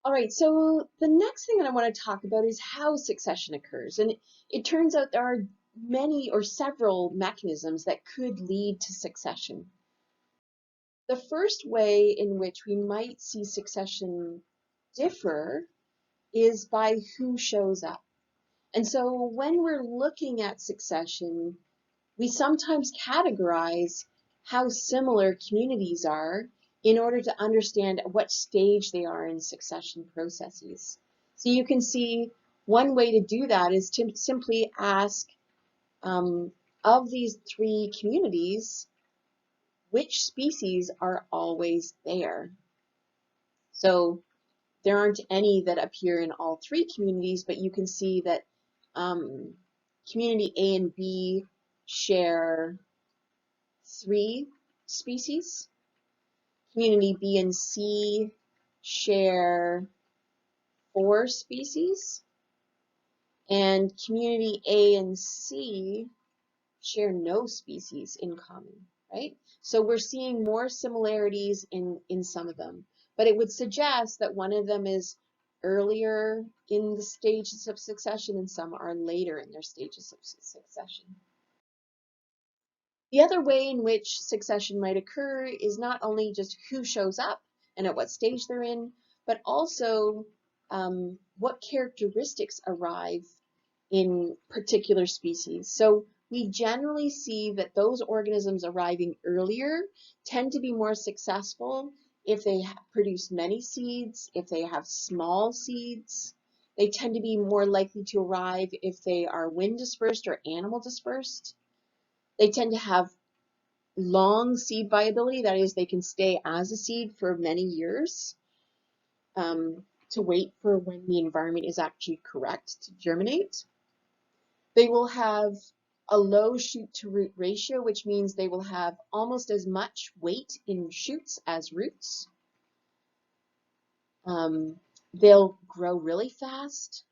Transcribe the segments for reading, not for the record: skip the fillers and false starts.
All right, so the next thing that I want to talk about is how succession occurs. And it turns out there are many or several mechanisms that could lead to succession. The first way in which we might see succession differ is by who shows up. And so when we're looking at succession, we sometimes categorize how similar communities are in order to understand at what stage they are in succession processes. So you can see one way to do that is to simply ask, of these three communities, which species are always there? So there aren't any that appear in all three communities, but you can see that community A and B share 3 species. Community B and C share 4 species. And community A and C share no species in common, right? So we're seeing more similarities in some of them. But it would suggest that one of them is earlier in the stages of succession and some are later in their stages of succession. The other way in which succession might occur is not only just who shows up and at what stage they're in, but also what characteristics arrive in particular species. So we generally see that those organisms arriving earlier tend to be more successful if they produce many seeds, if they have small seeds. They tend to be more likely to arrive if they are wind dispersed or animal dispersed. They tend to have long seed viability, that is, they can stay as a seed for many years to wait for when the environment is actually correct to germinate. They will have a low shoot to root ratio, which means they will have almost as much weight in shoots as roots. They'll grow really fast.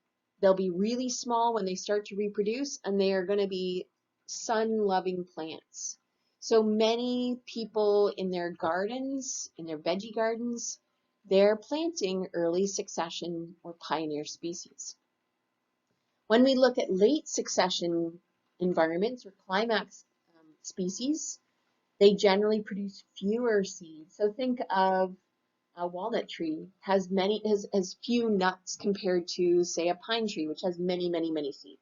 They'll be really small when they start to reproduce, and they are going to be sun-loving plants. So many people in their gardens, in their veggie gardens, they're planting early succession or pioneer species. When we look at late succession environments or climax species, they generally produce fewer seeds. So think of a walnut tree has few nuts compared to, say, a pine tree, which has many seeds,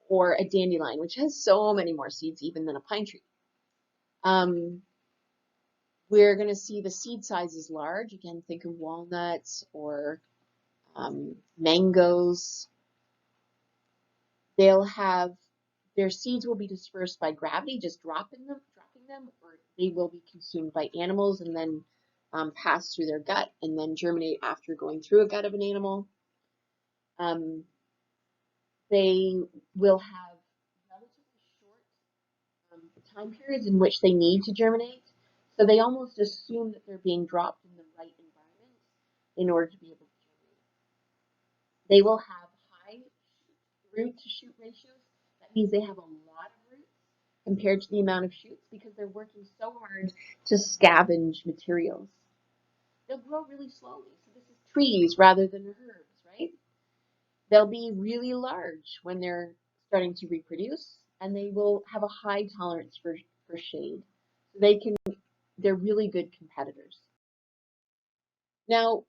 or a dandelion, which has so many more seeds even than a pine tree. We're going to see the seed size is large. Again, think of walnuts or mangoes. They'll have their seeds will be dispersed by gravity, just dropping them, or they will be consumed by animals and then pass through their gut and then germinate after going through a gut of an animal. They will have relatively short time periods in which they need to germinate, so they almost assume that they're being dropped in the right environment in order to be able to germinate. They will have high root to shoot ratios. That means they have a lot of roots compared to the amount of shoots because they're working so hard to scavenge materials. They'll grow really slowly. So this is trees rather than herbs, right? They'll be really large when they're starting to reproduce, and they will have a high tolerance for shade. So they're really good competitors. Now,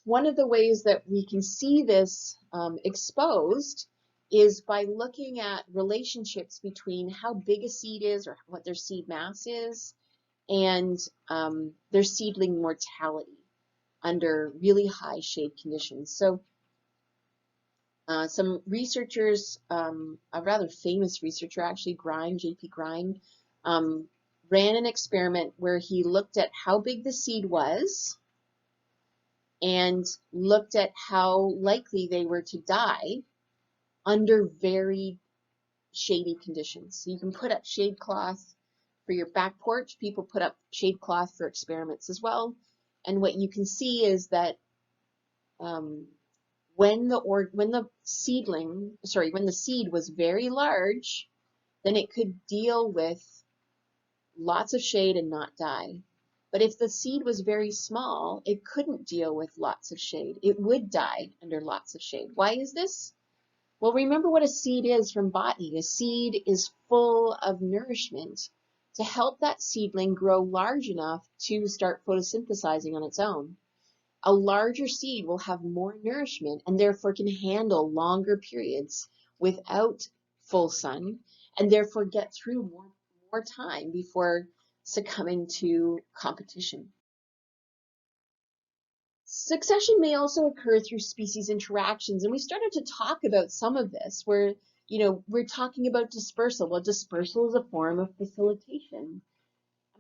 one of the ways that we can see this exposed is by looking at relationships between how big a seed is or what their seed mass is and their seedling mortality under really high shade conditions. So some researchers, a rather famous researcher actually, J.P. Grime, ran an experiment where he looked at how big the seed was and looked at how likely they were to die under very shady conditions. So you can put up shade cloth for your back porch. People put up shade cloth for experiments as well. And what you can see is that when the seed was very large, then it could deal with lots of shade and not die. But if the seed was very small, it couldn't deal with lots of shade. It would die under lots of shade. Why is this? Well, remember what a seed is from botany. A seed is full of nourishment to help that seedling grow large enough to start photosynthesizing on its own. A larger seed will have more nourishment and therefore can handle longer periods without full sun and therefore get through more time before succumbing to competition. Succession may also occur through species interactions, and we started to talk about some of this where, we're talking about dispersal. Well, dispersal is a form of facilitation,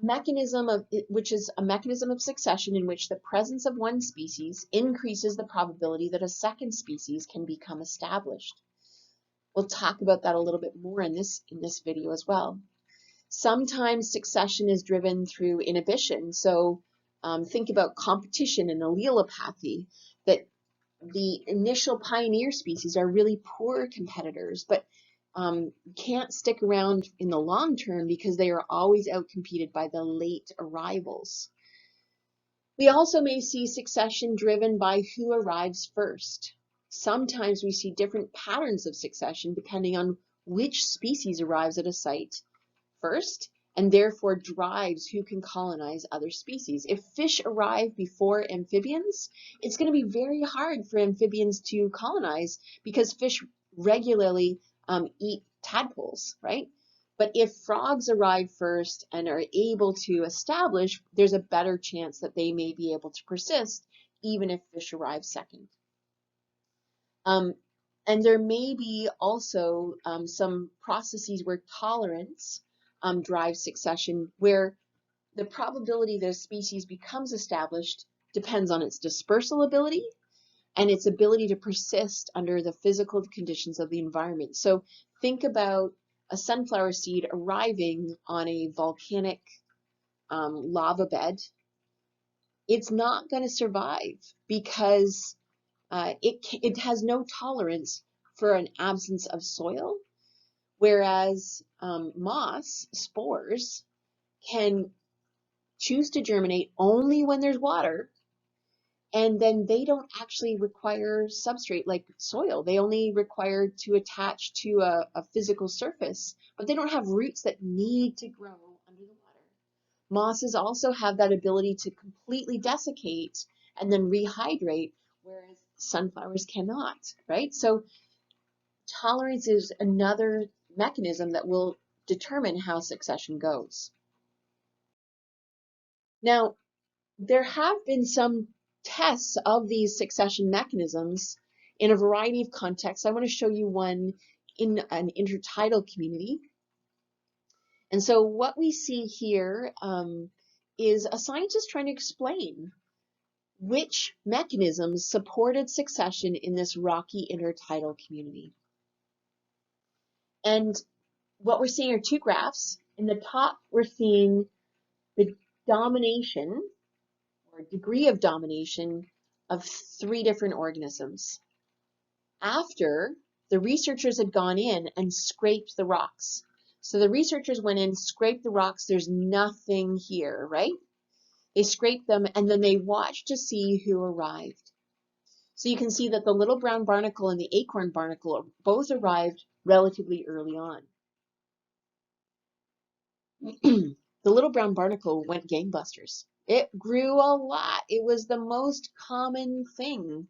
which is a mechanism of succession in which the presence of one species increases the probability that a second species can become established. We'll talk about that a little bit more in this video as well. Sometimes succession is driven through inhibition. So think about competition and allelopathy, that the initial pioneer species are really poor competitors, but can't stick around in the long term because they are always outcompeted by the late arrivals. We also may see succession driven by who arrives first. Sometimes we see different patterns of succession depending on which species arrives at a site first, and therefore drives who can colonize other species. If fish arrive before amphibians, it's going to be very hard for amphibians to colonize because fish regularly eat tadpoles, right? But if frogs arrive first and are able to establish, there's a better chance that they may be able to persist even if fish arrive second. And there may be also some processes where tolerance drives succession, where the probability that a species becomes established depends on its dispersal ability and its ability to persist under the physical conditions of the environment. So think about a sunflower seed arriving on a volcanic lava bed. It's not going to survive because it has no tolerance for an absence of soil, whereas moss spores can choose to germinate only when there's water, and then they don't actually require substrate like soil. They only require to attach to a physical surface, but they don't have roots that need to grow under the water. Mosses also have that ability to completely desiccate and then rehydrate, whereas sunflowers cannot, right? So tolerance is another mechanism that will determine how succession goes. Now, there have been some tests of these succession mechanisms in a variety of contexts. I want to show you one in an intertidal community. And so what we see here is a scientist trying to explain which mechanisms supported succession in this rocky intertidal community. And what we're seeing are two graphs. In the top, we're seeing the domination or degree of domination of 3 different organisms. After the researchers had gone in and scraped the rocks. So the researchers went in, scraped the rocks, there's nothing here, right? They scraped them and then they watched to see who arrived. So you can see that the little brown barnacle and the acorn barnacle both arrived relatively early on. The little brown barnacle went gangbusters. It grew a lot. It was the most common thing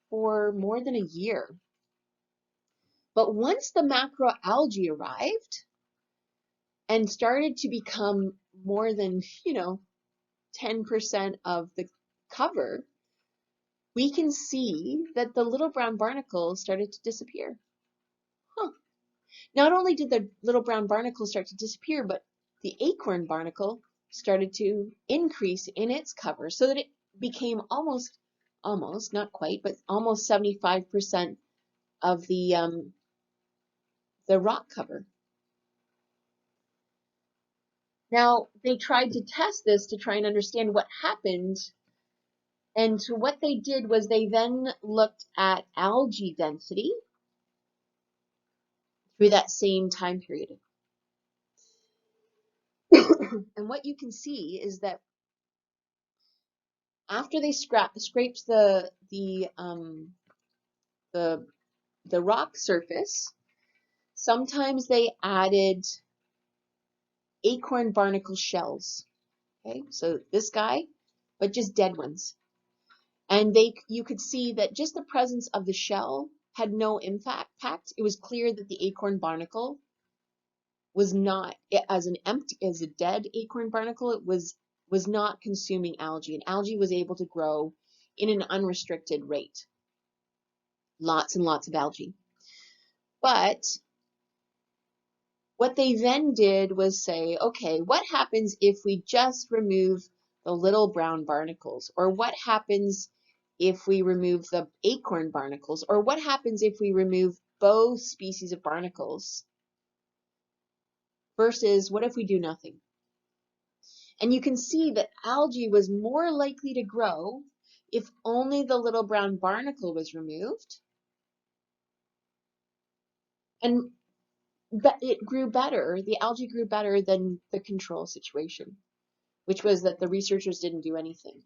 for more than a year. But once the macroalgae arrived and started to become more than, 10% of the cover, we can see that the little brown barnacle started to disappear. Not only did the little brown barnacle start to disappear, but the acorn barnacle started to increase in its cover so that it became almost, not quite, but almost 75% of the rock cover. Now, they tried to test this to try and understand what happened. And so what they did was they then looked at algae density through that same time period. And what you can see is that After they scraped the rock surface, sometimes they added acorn barnacle shells. Okay, so this guy, but just dead ones. And you could see that just the presence of the shell had no impact. It was clear that the acorn barnacle was not, as a dead acorn barnacle, it was not consuming algae, and algae was able to grow in an unrestricted rate. Lots and lots of algae. But what they then did was say, okay, what happens if we just remove the little brown barnacles? Or what happens if we remove the acorn barnacles? Or what happens if we remove both species of barnacles? Versus, what if we do nothing? And you can see that algae was more likely to grow if only the little brown barnacle was removed. And it grew better, the algae grew better than the control situation, which was that the researchers didn't do anything.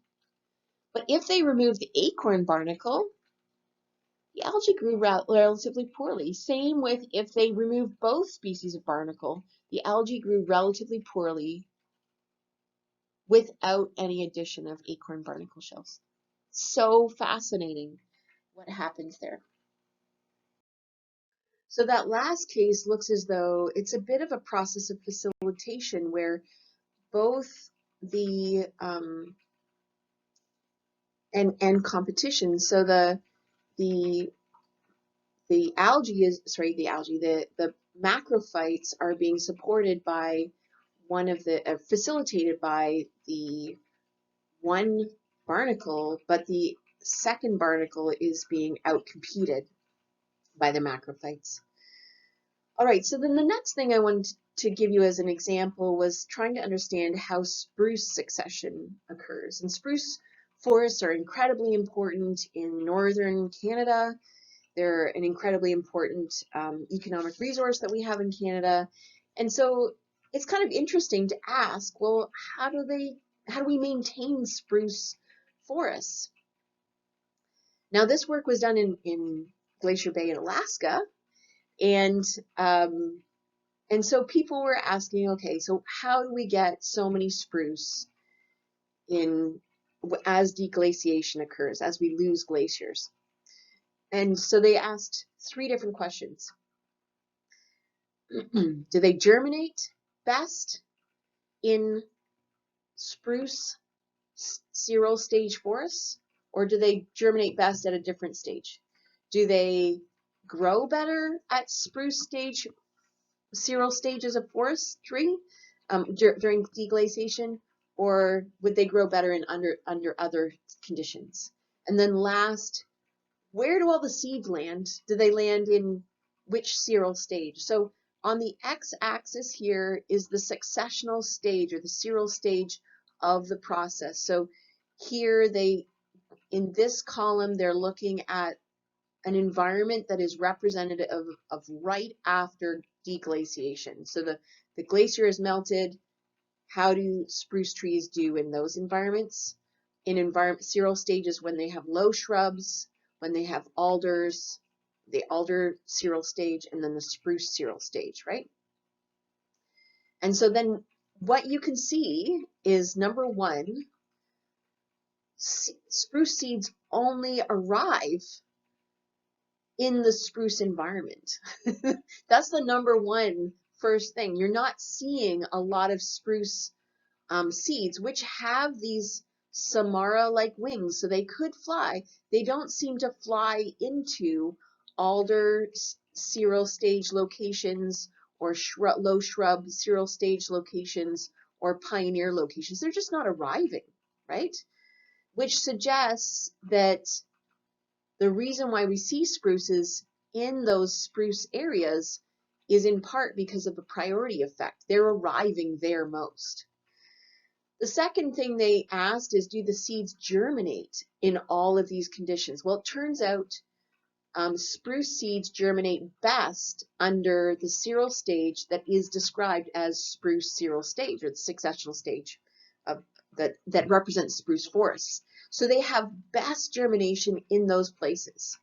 But if they removed the acorn barnacle, the algae grew relatively poorly. Same with if they removed both species of barnacle, the algae grew relatively poorly without any addition of acorn barnacle shells. So fascinating what happens there. So that last case looks as though it's a bit of a process of facilitation where both the and competition. So the algae is the macrophytes are being supported by one of the facilitated by the one barnacle, but the second barnacle is being outcompeted by the macrophytes. All right, so then the next thing I wanted to give you as an example was trying to understand how spruce succession occurs. And spruce forests are incredibly important in northern Canada. They're an incredibly important economic resource that we have in Canada. And so it's kind of interesting to ask, well, how do we maintain spruce forests? Now, this work was done in Glacier Bay in Alaska, and so people were asking, okay, so how do we get so many spruce as deglaciation occurs, as we lose glaciers? And so they asked 3 different questions. Do they germinate best in spruce seral stage forests, or do they germinate best at a different stage? Do they grow better at spruce stage seral stages of forestry during deglaciation, or would they grow better in under other conditions? And then last, where do all the seeds land? Do they land in which seral stage? So on the x-axis here is the successional stage or the seral stage of the process. So here in this column, they're looking at an environment that is representative of right after deglaciation. So the glacier is melted. How do spruce trees do in those environments? In seral stages, when they have low shrubs, when they have alders, the alder seral stage, and then the spruce seral stage, right? And so then what you can see is, number 1, spruce seeds only arrive in the spruce environment. That's the number 1 first thing. You're not seeing a lot of spruce seeds, which have these Samara-like wings, so they could fly. They don't seem to fly into alder seral stage locations or low shrub seral stage locations or pioneer locations. They're just not arriving, right? Which suggests that the reason why we see spruces in those spruce areas is in part because of the priority effect. They're arriving there most. The second thing they asked is, do the seeds germinate in all of these conditions? Well, it turns out spruce seeds germinate best under the seral stage that is described as spruce seral stage, or the successional stage. that represent spruce forests. So they have best germination in those places.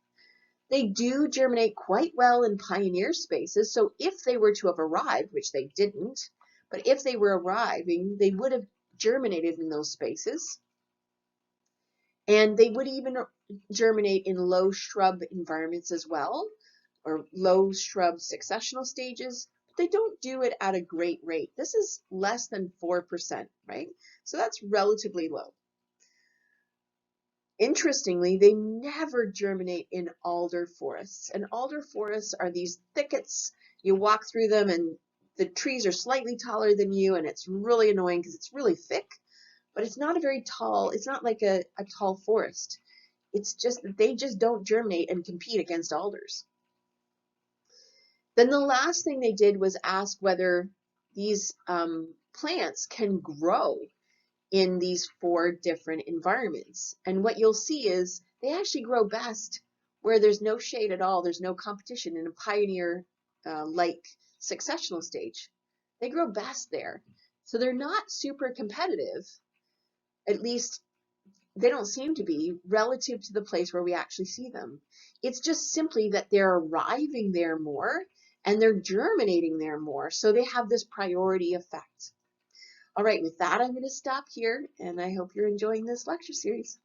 They do germinate quite well in pioneer spaces, so if they were to have arrived, which they didn't, but if they were arriving, they would have germinated in those spaces. And they would even germinate in low shrub environments as well, or low shrub successional stages, but they don't do it at a great rate. This is less than 4%, right? So that's relatively low. Interestingly, they never germinate in alder forests. And alder forests are these thickets. You walk through them and the trees are slightly taller than you, and it's really annoying because it's really thick, but it's not a very tall, it's not like a tall forest. It's just that they just don't germinate and compete against alders. Then the last thing they did was ask whether these plants can grow in these 4 different environments. And what you'll see is they actually grow best where there's no shade at all, there's no competition in a pioneer like successional stage. They grow best there. So they're not super competitive, at least they don't seem to be, relative to the place where we actually see them. It's just simply that they're arriving there more and they're germinating there more, so they have this priority effect. All right, with that, I'm going to stop here, and I hope you're enjoying this lecture series.